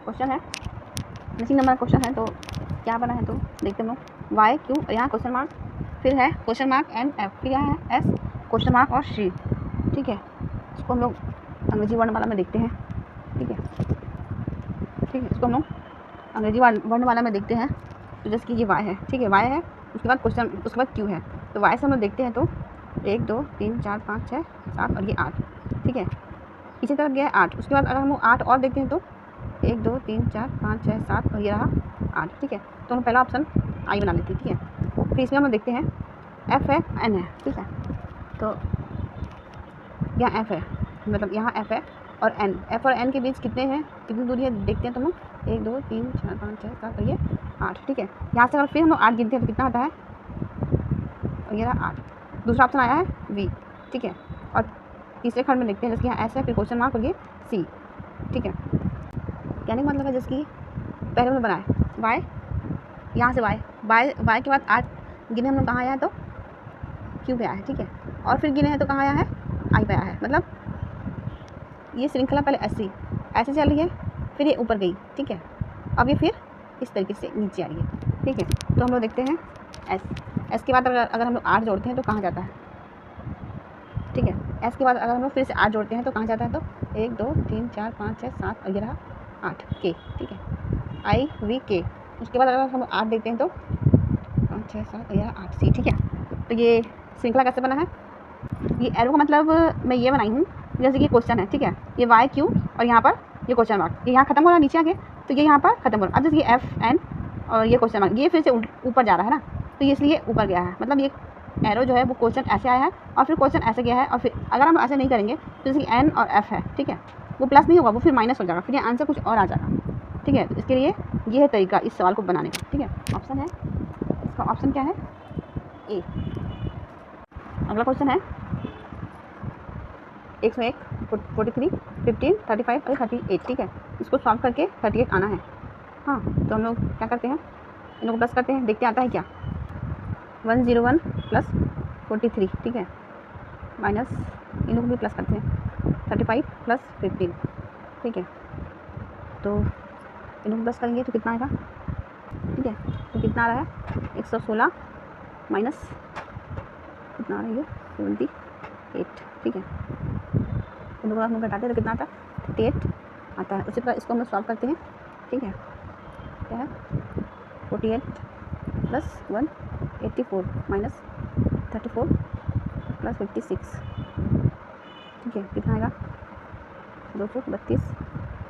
Question है, missing number question है, तो क्या बना है तो देखते हम लोग। वाई क्यू और यहाँ क्वेश्चन मार्क, फिर है क्वेश्चन मार्क एन एफ, फिर यहाँ है एस क्वेश्चन मार्क और सी। ठीक है, इसको हम लोग अंग्रेजी वर्णमाला में देखते हैं। ठीक है, इसको हम लोग अंग्रेजी वर्णमाला में देखते हैं। तो जैसे कि ये वाई है, ठीक है, वाई है, उसके बाद क्वेश्चन, उसके बाद क्यू है। तो वाई से हम लोग देखते हैं तो 1 2 3 4 5 6 7 और ये 8। ठीक है, इसी तरफ गया है 8। उसके बाद अगर हम लोग 8 और देखते हैं तो 1 2 3 4 5 6 7 और ये रहा 8। ठीक है, तो हम पहला ऑप्शन आई बना लेते हैं। ठीक है, फिर इसमें हम देखते हैं एफ है एन है। ठीक है, तो यहाँ एफ है, मतलब यहाँ एफ है और एन, एफ और एन के बीच कितने हैं, कितनी दूरी है देखते हैं। तो हम 1 2 3 4 5 6 7 और ये 8। ठीक है, यहाँ से अगर फिर हम लोग 8 गिनते हैं तो कितना आता है, और ये रहा 8। दूसरा ऑप्शन आया है वी। ठीक है, और तीसरे खंड में देखते हैं जैसे यहाँ एस है, फिर क्वेश्चन मार्क और ये सी। ठीक है, कहने का मतलब है जैसे कि पहले में बनाए वाई, यहाँ से वाई के बाद 8 गिने हम लोग कहाँ आया है तो क्यू पे आया है। ठीक है, और फिर गिने हैं तो कहाँ आया है, आई पे आया है। मतलब ये श्रृंखला पहले ऐसे चल रही है, फिर ये ऊपर गई। ठीक है, अब ये फिर इस तरीके से नीचे आ रही है। ठीक है, तो हम लोग देखते हैं एस के बाद अगर हम लोग 8 जोड़ते हैं तो कहाँ जाता है। ठीक है, एस के बाद अगर हम लोग फिर से 8 जोड़ते हैं तो कहाँ जाता है, तो 1 2 3 4 5 6 7 और ये रहा 8 के। ठीक है, आई वी के। उसके बाद अगर हम 8 देखते हैं तो 5 6 7 और ये रहा 8 सी। ठीक है, तो ये श्रृंखला कैसे बना है, ये एरो का मतलब मैं ये बनाई हूँ जैसे कि क्वेश्चन है। ठीक है, ये वाई क्यू और यहाँ पर ये क्वेश्चन मार्क, ये यहाँ खत्म हो रहा है नीचे आके, तो ये यहाँ पर खत्म हो रहा है। अब जैसे ये एफ एन और ये क्वेश्चन मार्क, ये फिर से ऊपर जा रहा है ना, तो ये इसलिए ऊपर गया है। मतलब ये एरो जो है वो क्वेश्चन ऐसे आया है और फिर क्वेश्चन ऐसे गया है, और फिर अगर हम ऐसे नहीं करेंगे तो जैसे कि एन और एफ है, ठीक है, वो प्लस नहीं होगा, वो फिर माइनस हो जाएगा, फिर ये आंसर कुछ और आ जाएगा। ठीक है, तो इसके लिए ये है तरीका इस सवाल को बनाने का। ठीक है, ऑप्शन है, इसका ऑप्शन क्या है, ए। अगला क्वेश्चन है 101 43 15 35 और 38। ठीक है, इसको सॉल्व करके 38 आना है। हाँ, तो हम लोग क्या करते हैं, इन लोग प्लस करते हैं, देखते आता है क्या, 101 प्लस 43। ठीक है, माइनस इन लोग भी प्लस करते हैं 35 प्लस 15। ठीक है, तो इन लोग प्लस करेंगे तो कितना आएगा। ठीक है, तो कितना आ रहा है, 116 माइनस कितना आ रहा है, ये 78। ठीक है, इन लोगों हम लोग घटाते हैं तो कितना आता है, 38 आता है। उसी प्रकार इसको हम लोग सॉल्व करते हैं। ठीक है, क्या है, 48 प्लस 184 माइनस 34 प्लस 56। ठीक है, कितना आएगा, 232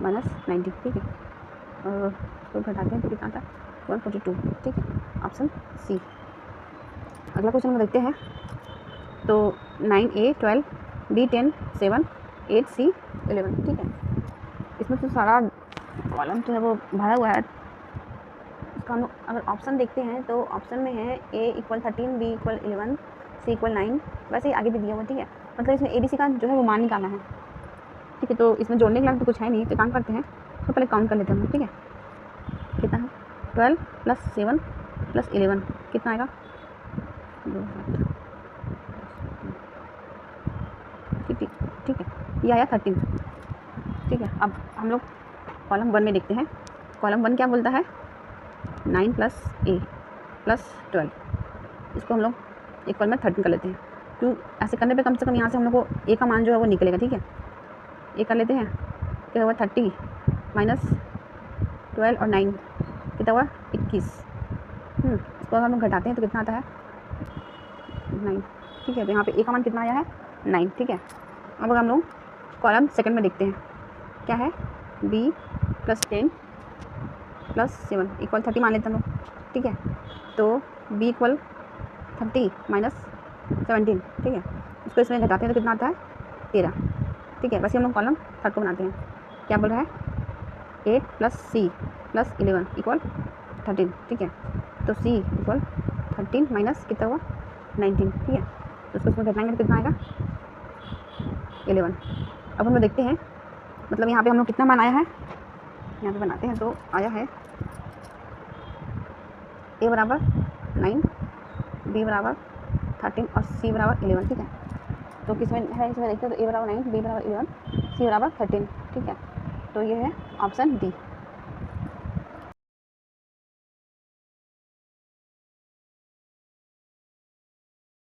माइनस 90। ठीक है, और इसको घटाते हैं तो कितना आता है, 142। ठीक है, ऑप्शन सी। अगला क्वेश्चन हम देखते हैं, तो 9A 12 B 10 7 8 C 11। ठीक है, इसमें तो सारा कॉलम जो है वो भरा हुआ है। इसका हम अगर ऑप्शन देखते हैं तो ऑप्शन में है A = 13 B = 11 C = 9, वैसे ही आगे भी दिया हुआ। ठीक है, मतलब इसमें ABC का जो है वो मान निकालना है। ठीक है, तो इसमें जोड़ने के लिए तो कुछ है नहीं, तो काम करते हैं, तो पहले काउंट कर लेते हैं हम। ठीक है, कितना है, 12 + 7 + 11 कितना आएगा, 2 7। ठीक है, ये आया 13। ठीक है, अब हम लोग कॉलम 1 में देखते हैं। कॉलम 1 क्या बोलता है, 9 + A + 12। इसको हम लोग इक्वल में 13 कर लेते हैं। क्यों, ऐसे करने पे कम से कम यहाँ से हम लोग को A का मान जो है वो निकलेगा। ठीक है, A कर लेते हैं, क्या हुआ, 30 माइनस 12 और 9 कितना हुआ, 21। इसको अगर हम लोग घटाते हैं तो कितना आता है, 9। ठीक है, तो यहाँ पे A का मान कितना आया है, 9। ठीक है, अब अगर हम लोग कॉलम सेकंड में देखते हैं, क्या है, B + 10 + 7 = 30 मान लेते हैं हम लोग। ठीक है, तो B = 30 माइनस 17। ठीक है, इसको इसमें घटाते हैं तो कितना आता है, 13। ठीक है, वैसे हम लोग कॉलम थर्ड को बनाते हैं। क्या बोल रहा है, 8 + C + 11 = 13। ठीक है, तो C = 13 माइनस कितना हुआ, 19। ठीक है, तो उसको इसमें घटाएंगे तो कितना आएगा, 11। अब हम लोग देखते हैं, मतलब यहाँ पे हम लोग कितना मान आया है, यहाँ पे बनाते हैं तो आया है A = 9, B = 13 और C = 11। ठीक है, तो किसमें है, इसमें देखते हैं तो A = 9, B = 11, C = 13। ठीक है, तो ये है ऑप्शन डी।